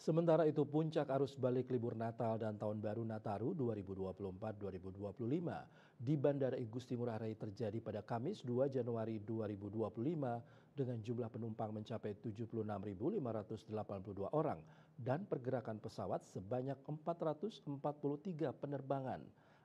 Sementara itu puncak arus balik libur Natal dan Tahun Baru Nataru 2024-2025 di Bandara Igusti Ngurah Rai terjadi pada Kamis 2 Januari 2025 dengan jumlah penumpang mencapai 76.582 orang dan pergerakan pesawat sebanyak 443 penerbangan.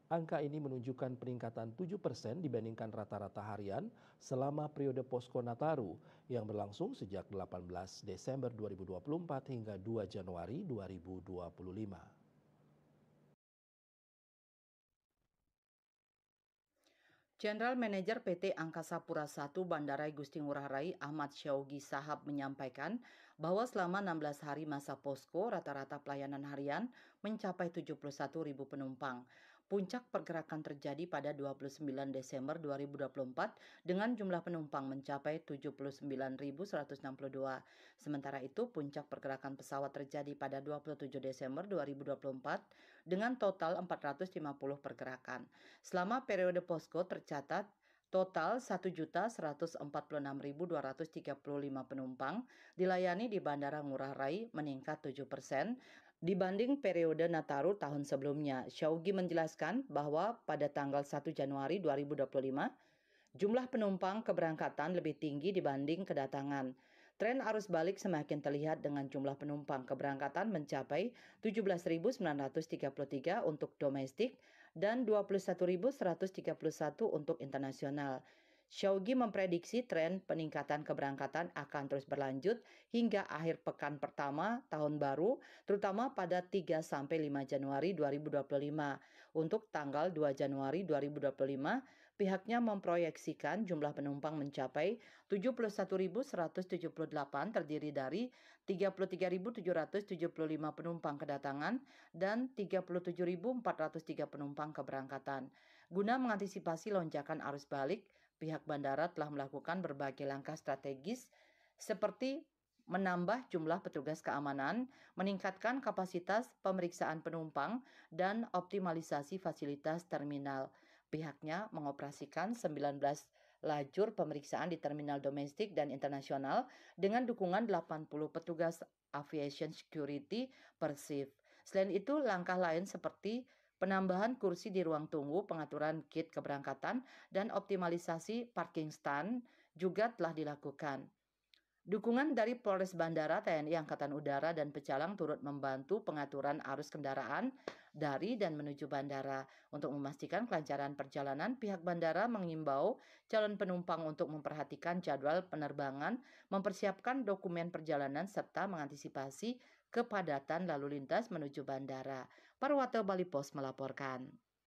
Angka ini menunjukkan peningkatan 7% dibandingkan rata-rata harian selama periode Posko Nataru yang berlangsung sejak 18 Desember 2024 hingga 2 Januari 2025. General Manager PT Angkasa Pura I Bandara Igusti Ngurah Rai Ahmad Syaugi Sahab menyampaikan bahwa selama 16 hari masa posko rata-rata pelayanan harian mencapai 71.000 penumpang. Puncak pergerakan terjadi pada 29 Desember 2024 dengan jumlah penumpang mencapai 79.162. Sementara itu puncak pergerakan pesawat terjadi pada 27 Desember 2024 dengan total 450 pergerakan. Selama periode posko tercatat total 1.146.235 penumpang dilayani di Bandara Ngurah Rai meningkat 7% dibanding periode Nataru tahun sebelumnya. Syaugi menjelaskan bahwa pada tanggal 1 Januari 2025 jumlah penumpang keberangkatan lebih tinggi dibanding kedatangan. Tren arus balik semakin terlihat dengan jumlah penumpang keberangkatan mencapai 17.933 untuk domestik dan 21.131 untuk internasional. Syaugi memprediksi tren peningkatan keberangkatan akan terus berlanjut hingga akhir pekan pertama tahun baru, terutama pada 3-5 Januari 2025. Untuk tanggal 2 Januari 2025, pihaknya memproyeksikan jumlah penumpang mencapai 71.178 terdiri dari 33.775 penumpang kedatangan dan 37.403 penumpang keberangkatan. Guna mengantisipasi lonjakan arus balik, pihak bandara telah melakukan berbagai langkah strategis seperti menambah jumlah petugas keamanan, meningkatkan kapasitas pemeriksaan penumpang, dan optimalisasi fasilitas terminal. Pihaknya mengoperasikan 19 lajur pemeriksaan di terminal domestik dan internasional dengan dukungan 80 petugas aviation security per shift. Selain itu, langkah lain seperti penambahan kursi di ruang tunggu, pengaturan gate keberangkatan, dan optimalisasi parking stand juga telah dilakukan. Dukungan dari Polres Bandara, TNI Angkatan Udara, dan Pecalang turut membantu pengaturan arus kendaraan dari dan menuju bandara. Untuk memastikan kelancaran perjalanan, pihak bandara mengimbau calon penumpang untuk memperhatikan jadwal penerbangan, mempersiapkan dokumen perjalanan, serta mengantisipasi kepadatan lalu lintas menuju bandara. Parwato Bali Pos melaporkan.